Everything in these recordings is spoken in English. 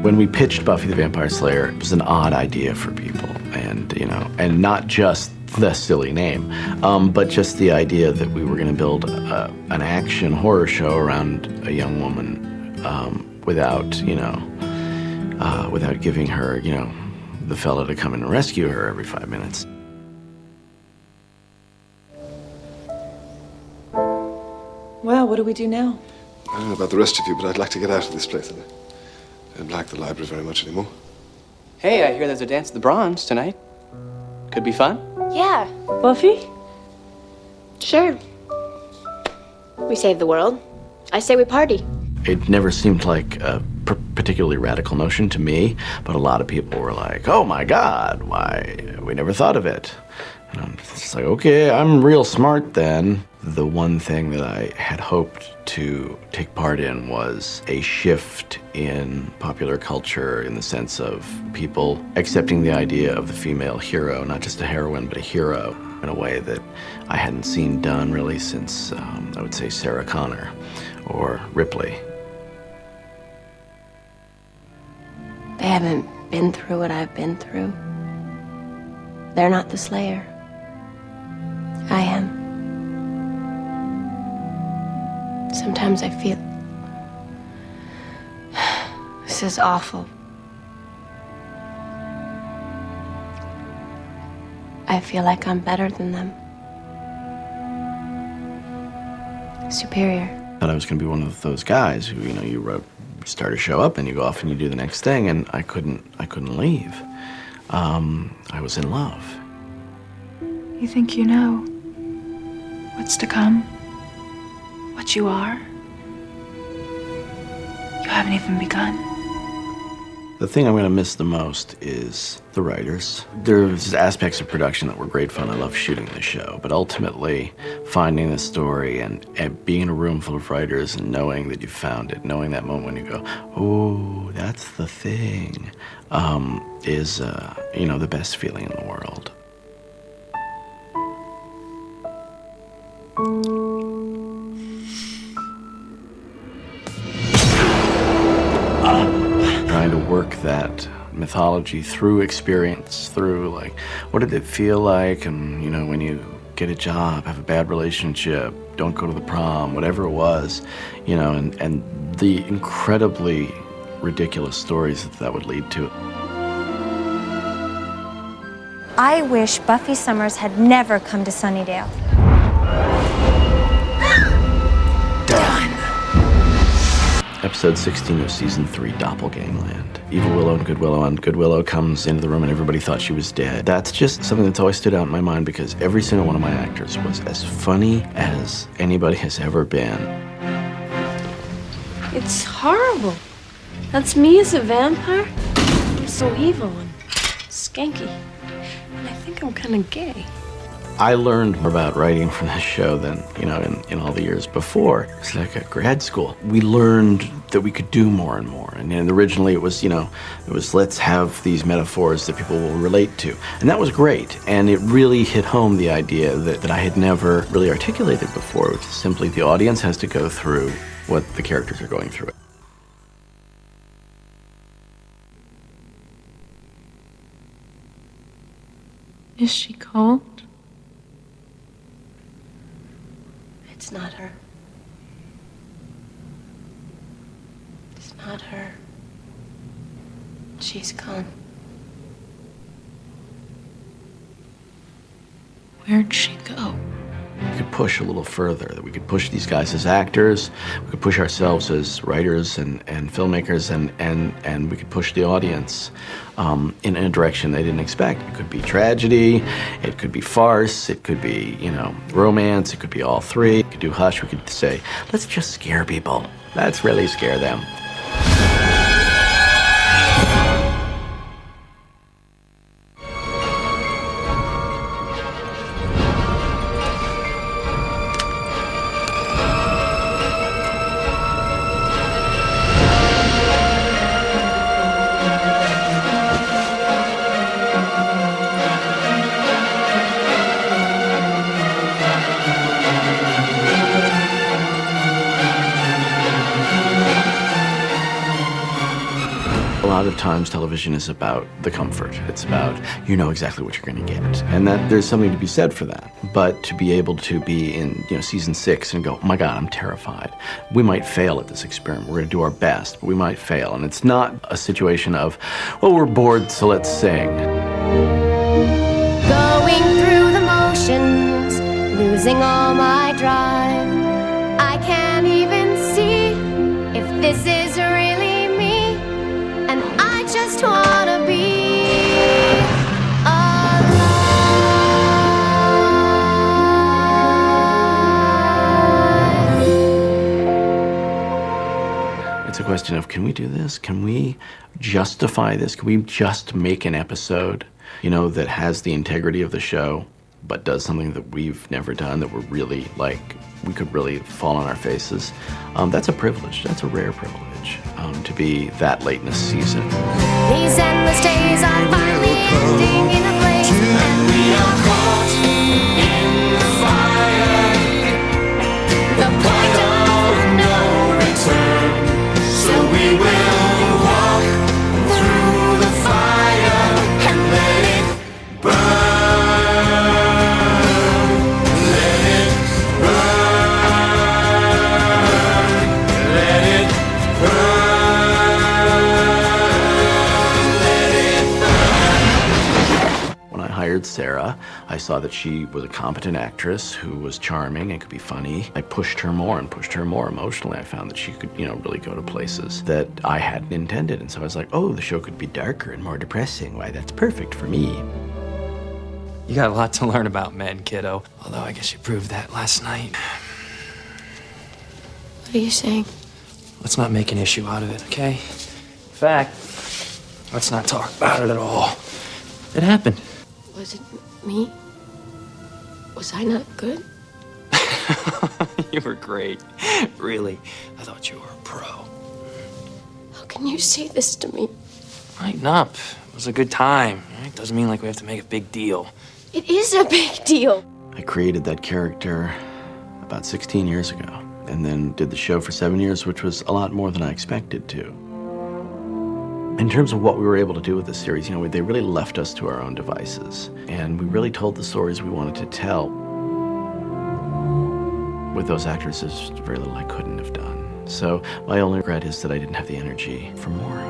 When we pitched Buffy the Vampire Slayer, it was an odd idea for people, and and not just the silly name, but just the idea that we were going to build an action horror show around a young woman without giving her the fella to come and rescue her every 5 minutes. Well, what do we do now? I don't know about the rest of you, but I'd like to get out of this place. I don't like the library very much anymore. Hey, I hear there's a dance at the Bronze tonight. Could be fun. Yeah. Buffy? Sure. We save the world. I say we party. It never seemed like a particularly radical notion to me, but a lot of people were like, oh my God, why, we never thought of it. And I'm just like, okay, I'm real smart then. The one thing that I had hoped to take part in was a shift in popular culture in the sense of people accepting the idea of the female hero, not just a heroine, but a hero, in a way that I hadn't seen done really since, I would say, Sarah Connor or Ripley. They haven't been through what I've been through. They're not the Slayer. I am. Sometimes I feel this is awful. I feel like I'm better than them. Superior. I thought I was going to be one of those guys who, you start a show up and you go off and you do the next thing, and I couldn't leave. I was in love. You think you know what's to come? What you are? You haven't even begun. The thing I'm going to miss the most is the writers. There's aspects of production that were great fun. I love shooting the show, but ultimately finding the story and being in a room full of writers and knowing that you found it, knowing that moment when you go, oh, that's the thing, is the best feeling in the world. Trying to work that mythology through experience, through what did it feel like, and when you get a job, have a bad relationship, don't go to the prom, whatever it was, and the incredibly ridiculous stories that would lead to. I wish Buffy Summers had never come to Sunnydale. Episode 16 of Season 3, Doppelgangland. Evil Willow and Good Willow, and Good Willow comes into the room and everybody thought she was dead. That's just something that's always stood out in my mind because every single one of my actors was as funny as anybody has ever been. It's horrible. That's me as a vampire. I'm so evil and skanky. And I think I'm kind of gay. I learned more about writing from this show than, in all the years before. It's like a grad school. We learned that we could do more and more. And originally it was, let's have these metaphors that people will relate to. And that was great. And it really hit home the idea that I had never really articulated before, which is simply the audience has to go through what the characters are going through. Is she cold? It's not her. It's not her. She's gone. Where'd she go? We could push a little further, that we could push these guys as actors, we could push ourselves as writers and filmmakers, and we could push the audience in a direction they didn't expect. It could be tragedy, it could be farce, it could be, romance, it could be all three. We could do Hush, we could say, let's just scare people. Let's really scare them. lot of times television is about the comfort. It's about, you know exactly what you're going to get. And that there's something to be said for that. But to be able to be in, season 6 and go, oh my God, I'm terrified. We might fail at this experiment. We're going to do our best, but we might fail. And it's not a situation of, well, we're bored, so let's sing. Going through the motions, losing all my drive. I can't even see if this is really me, and I just wanna be alive. It's a question of, can we do this? Can we justify this? Can we just make an episode, that has the integrity of the show, but does something that we've never done, that we're really, we could really fall on our faces? That's a privilege. That's a rare privilege, to be that late in a season. These endless days are finally ending in a place, and we are caught in the fire. The point of no return. So we will walk through the fire and let it burn. Let it burn. Let it burn. When I hired Sarah, I saw that she was a competent actress who was charming and could be funny. I pushed her more and pushed her more emotionally. I found that she could, really go to places that I hadn't intended. And so I was like, oh, the show could be darker and more depressing. Why, that's perfect for me. You got a lot to learn about men, kiddo. Although I guess you proved that last night. What are you saying? Let's not make an issue out of it, okay? In fact, let's not talk about it at all. It happened. Was it me? Was I not good? You were great. Really. I thought you were a pro. How can you say this to me? Lighten up. It was a good time. Right? Doesn't mean we have to make a big deal. It is a big deal. I created that character about 16 years ago, and then did the show for 7 years, which was a lot more than I expected to. In terms of what we were able to do with this series, they really left us to our own devices, and we really told the stories we wanted to tell. With those actors, there's very little I couldn't have done. So my only regret is that I didn't have the energy for more.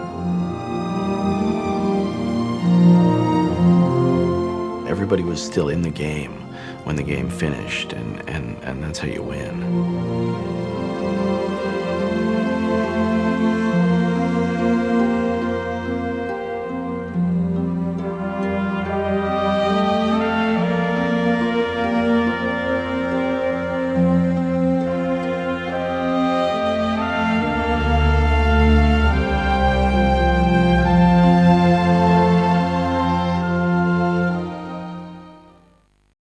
Everybody was still in the game when the game finished, and that's how you win.